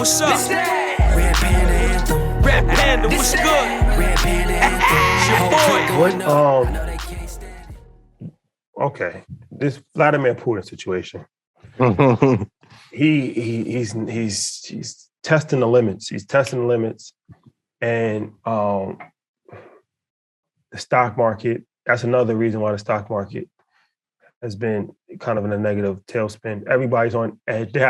what's up? Red Panda Anthem. Red Panda, what's good? Red Panda Anthem. It's your boy. Okay, this Vladimir Putin situation. He's testing the limits. He's testing the limits, and the stock market. That's another reason why the stock market has been kind of in a negative tailspin. Everybody's on edge. They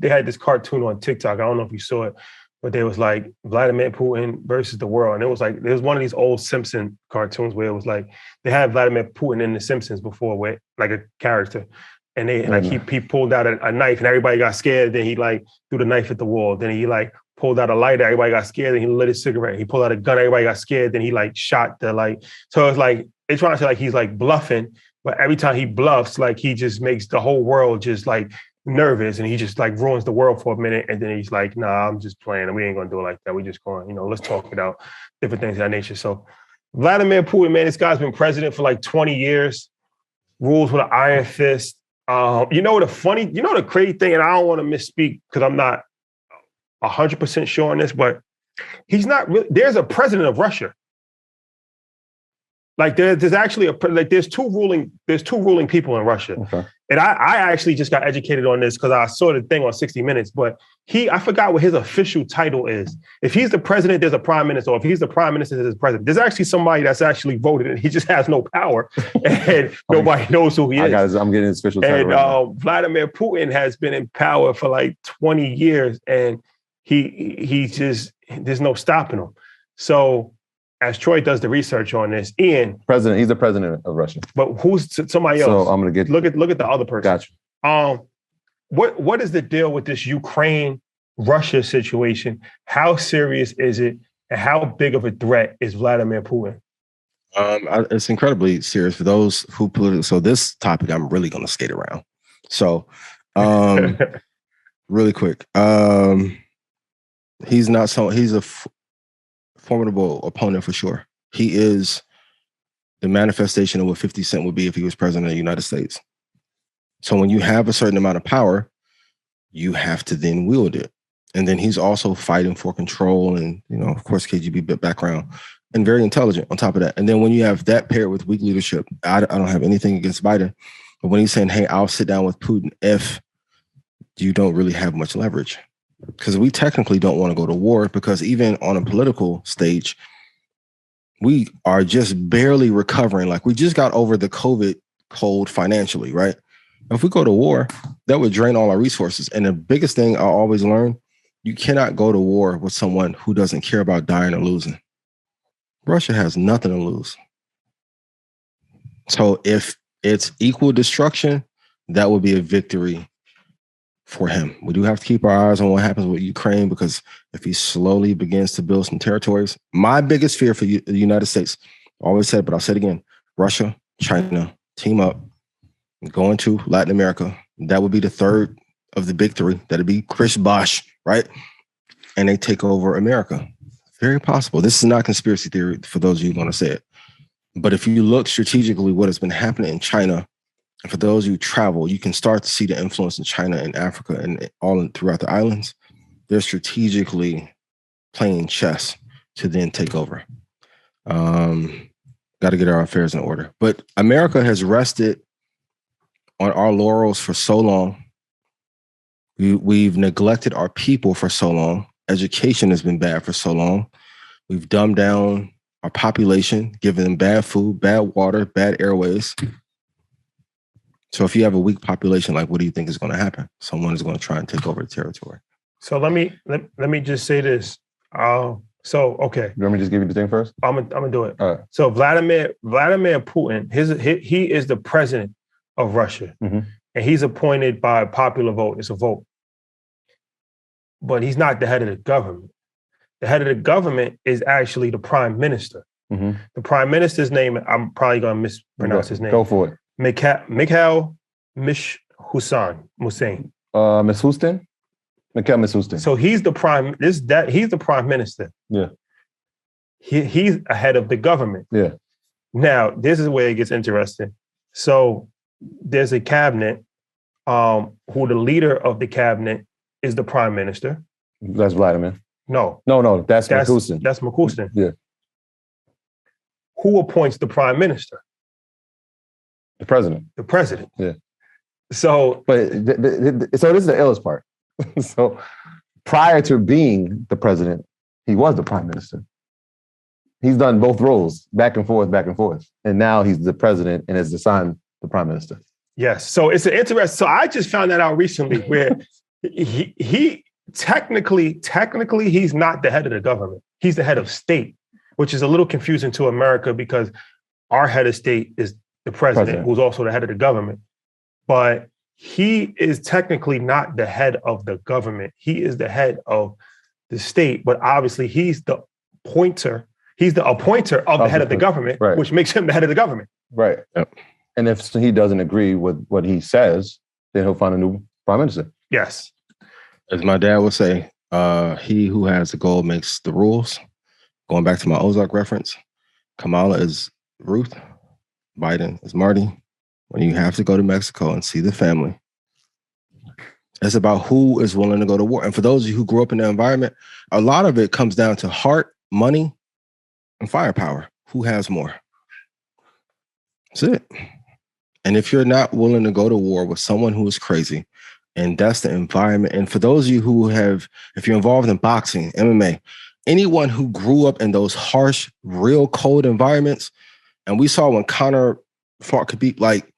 had this cartoon on TikTok. I don't know if you saw it, but they was like Vladimir Putin versus the world. And it was like, there was one of these old Simpson cartoons where it was like, they had Vladimir Putin in the Simpsons before, where like a character. And they like he pulled out a knife and everybody got scared. Then he like threw the knife at the wall. Then he like pulled out a lighter, everybody got scared. Then he lit his cigarette. He pulled out a gun, everybody got scared. Then he like shot the like, so it's like, they're trying to say like he's like bluffing, but every time he bluffs, like he just makes the whole world just like nervous and he just like ruins the world for a minute. And then he's like, nah, I'm just playing and we ain't gonna do it like that. We just going, let's talk about different things of that nature. So Vladimir Putin, man, this guy's been president for like 20 years, rules with an iron fist. The crazy thing, and I don't want to misspeak because I'm not 100% sure on this, but he's not really, there's a president of Russia. Like there's actually there's two ruling people in Russia. Okay. And I actually just got educated on this because I saw the thing on 60 Minutes, but I forgot what his official title is. If he's the president, there's a prime minister, or if he's the prime minister, there's a president. There's actually somebody that's actually voted and he just has no power and nobody knows who he is. I'm getting his official title. And Vladimir Putin has been in power for like 20 years and he just, there's no stopping him. So as Troy does the research on this, Ian, he's the president of Russia. But who's somebody else? So I'm gonna look at the other person. Gotcha. What is the deal with this Ukraine-Russia situation? How serious is it, and how big of a threat is Vladimir Putin? It's incredibly serious for those who political. So this topic, I'm really gonna skate around. So, really quick, he's a formidable opponent for sure. He is the manifestation of what 50 Cent would be if he was president of the United States. So when you have a certain amount of power, you have to then wield it. And then he's also fighting for control and, of course, KGB background and very intelligent on top of that. And then when you have that paired with weak leadership, I don't have anything against Biden, but when he's saying, hey, I'll sit down with Putin if you don't really have much leverage. Because we technically don't want to go to war, because even on a political stage, we are just barely recovering. Like we just got over the COVID cold financially, right? If we go to war, that would drain all our resources. And the biggest thing I always learn, you cannot go to war with someone who doesn't care about dying or losing. Russia has nothing to lose. So if it's equal destruction, that would be a victory for him. We do have to keep our eyes on what happens with Ukraine, because if he slowly begins to build some territories, my biggest fear for the United States, I always said, but I'll say it again, Russia, China, team up, go into Latin America. That would be the third of the big three. That'd be Chris Bosh, right? And they take over America. Very possible. This is not conspiracy theory for those of you who want to say it. But if you look strategically what has been happening in China, and for those who travel, you can start to see the influence in China and Africa and throughout the islands. They're strategically playing chess to then take over. Got to get our affairs in order. But America has rested on our laurels for so long. We've neglected our people for so long. Education has been bad for so long. We've dumbed down our population, given them bad food, bad water, bad airways. So if you have a weak population, like what do you think is going to happen? Someone is going to try and take over the territory. So let me just say this. Okay. You want me to just give you the thing first? I'm gonna do it. All right. So Vladimir Putin, he is the president of Russia, and he's appointed by a popular vote. It's a vote, but he's not the head of the government. The head of the government is actually the prime minister. The prime minister's name, I'm probably gonna mispronounce his name. Go for it. Mikhail Mishustin. Mikhail Mishustin. So he's the prime minister. Yeah. He's ahead of the government. Yeah. Now, this is where it gets interesting. So there's a cabinet who the leader of the cabinet is the prime minister. That's Vladimir. No, That's McCusten. That's McCusten. Yeah. Who appoints the prime minister? The president. The president. Yeah. So, but so this is the illest part. So prior to being the president, he was the prime minister. He's done both roles, back and forth. And now he's the president and has assigned the prime minister. Yes. So it's an interesting. So I just found that out recently where he technically, he's not the head of the government. He's the head of state, which is a little confusing to America because our head of state is the president, who's also the head of the government. But he is technically not the head of the government. He is the head of the state, but obviously he's the appointer. He's the appointer of the head of the government, right, which makes him the head of the government. Right. Yep. And if he doesn't agree with what he says, then he'll find a new prime minister. Yes. As my dad would say, he who has the goal makes the rules. Going back to my Ozark reference, Kamala is Ruth, Biden is Marty. When you have to go to Mexico and see the family, it's about who is willing to go to war. And for those of you who grew up in the environment, a lot of it comes down to heart, money, and firepower. Who has more? That's it. And if you're not willing to go to war with someone who is crazy, and that's the environment. And for those of you who have, if you're involved in boxing, MMA, anyone who grew up in those harsh, real cold environments, and we saw when Conor fought Khabib, like,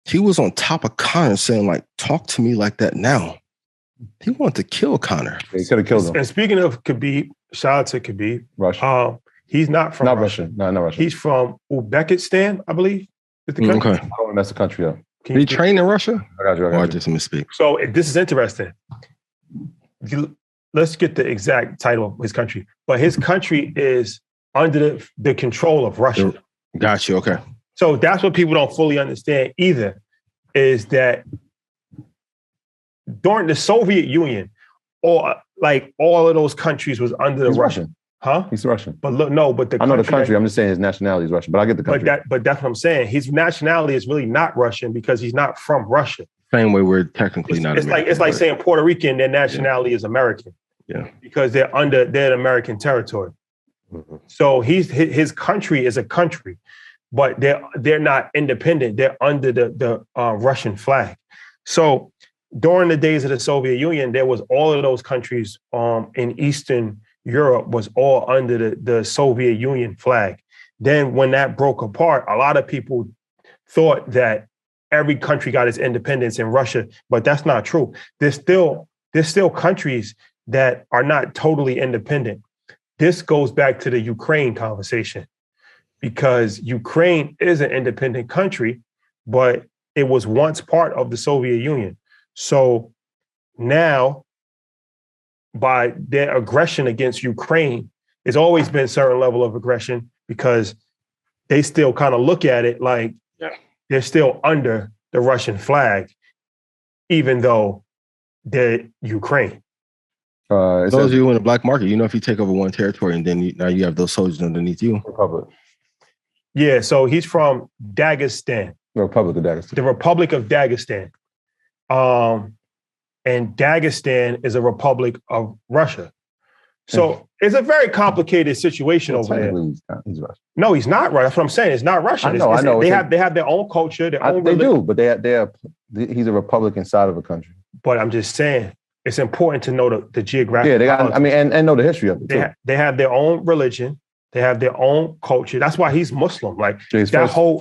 he was on top of Conor saying, like, talk to me like that now. He wanted to kill Conor. He could have killed him. And speaking of Khabib, shout out to Khabib. Russia. He's not from Russia. No, not Russia. He's from Uzbekistan, I believe. Is the country. Okay. I don't want to mess the country up. Did he train in Russia? I got you. I just misspeak. So this is interesting. Let's get the exact title of his country. But his country is under the control of Russia. Got you. Okay. So that's what people don't fully understand either, is that during the Soviet Union, all of those countries was under the Russian. Huh? He's Russian. But look, no, but I know the country. I'm just saying his nationality is Russian, but I get the country. But that's what I'm saying. His nationality is really not Russian because he's not from Russia. Same way we're technically not. It's like saying Puerto Rican, their nationality is American. Yeah. Because they're in American territory. Mm-hmm. So his country is a country, but they're not independent. They're under the Russian flag. So during the days of the Soviet Union, there was all of those countries in Eastern Europe was all under the Soviet Union flag. Then when that broke apart, a lot of people thought that every country got its independence in Russia, but that's not true. There's still countries that are not totally independent. This goes back to the Ukraine conversation, because Ukraine is an independent country, but it was once part of the Soviet Union. So now, by their aggression against Ukraine, there's always been a certain level of aggression because they still kind of look at it like they're still under the Russian flag, even though they're Ukraine. Those of you in the black market, if you take over one territory and then now you have those soldiers underneath you. Republic. Yeah, so he's from Dagestan. The Republic of Dagestan. The Republic of Dagestan. And Dagestan is a republic of Russia. So it's a very complicated situation over there. He's Russian. No, he's not Russian. That's what I'm saying. It's not Russian. I know. They have their own culture, their own religion. They do, but he's a republic inside of a country. But I'm just saying, it's important to know the geographic. Yeah, they got. and know the history of it too. They have their own religion. They have their own culture. That's why he's Muslim. Like that whole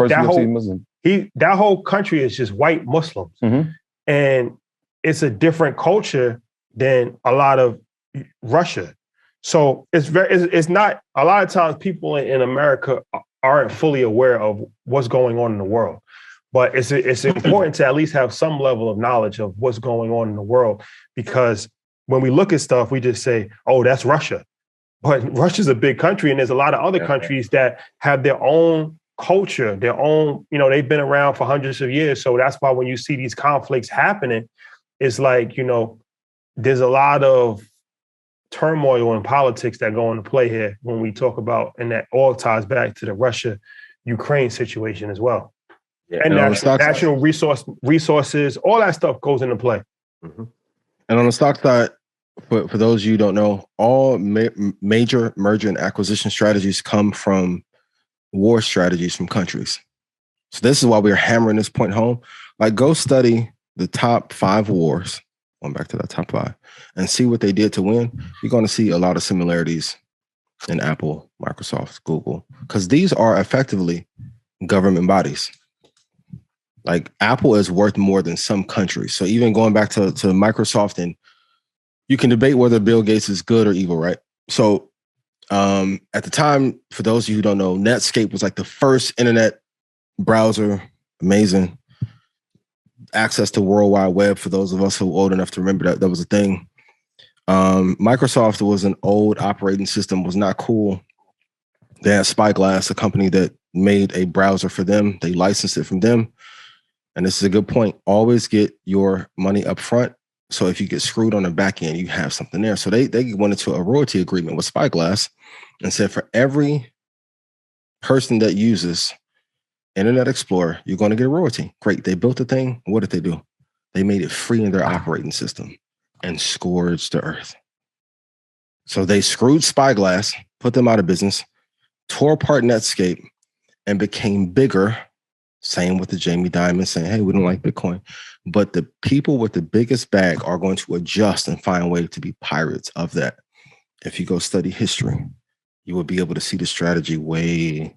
country is just white Muslims, and it's a different culture than a lot of Russia. So it's not, a lot of times people in America aren't fully aware of what's going on in the world. But it's important to at least have some level of knowledge of what's going on in the world, because when we look at stuff, we just say, oh, that's Russia. But Russia's a big country, and there's a lot of other countries that have their own culture, their own, they've been around for hundreds of years. So that's why when you see these conflicts happening, it's like, there's a lot of turmoil in politics that go into play here when we talk about, and that all ties back to the Russia-Ukraine situation as well. Yeah, and national resources, all that stuff goes into play. Mm-hmm. And on the stock side, for those of you who don't know, all major merger and acquisition strategies come from war strategies from countries. So this is why we're hammering this point home. Like, go study the top 5 wars, going back to that top 5, and see what they did to win. You're going to see a lot of similarities in Apple, Microsoft, Google, because these are effectively government bodies. Like, Apple is worth more than some countries. So even going back to Microsoft, and you can debate whether Bill Gates is good or evil, right? So at the time, for those of you who don't know, Netscape was like the first internet browser. Amazing. Access to World Wide Web, for those of us who are old enough to remember that was a thing. Microsoft was an old operating system, was not cool. They had Spyglass, a company that made a browser for them. They licensed it from them. And this is a good point. Always get your money up front. So if you get screwed on the back end, you have something there. So they went into a royalty agreement with Spyglass and said, for every person that uses Internet Explorer, you're going to get a royalty. Great. They built the thing. What did they do? They made it free in their operating system and scourged the earth. So they screwed Spyglass, put them out of business, tore apart Netscape, and became bigger. Same with the Jamie Dimon saying, hey, we don't like Bitcoin. But the people with the biggest bag are going to adjust and find a way to be pirates of that. If you go study history, you will be able to see the strategy way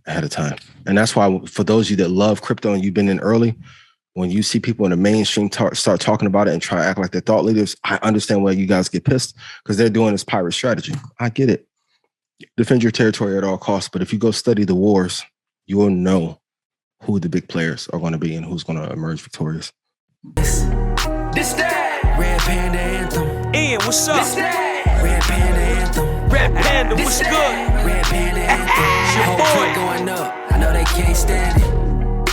ahead of time. And that's why, for those of you that love crypto and you've been in early, when you see people in the mainstream start talking about it and try to act like they're thought leaders, I understand why you guys get pissed, because they're doing this pirate strategy. I get it. Defend your territory at all costs. But if you go study the wars, you will know who the big players are going to be and who's going to emerge victorious. This that Red Panda Anthem. Ian, what's up? This that Red Panda Anthem. Red Panda, what's good?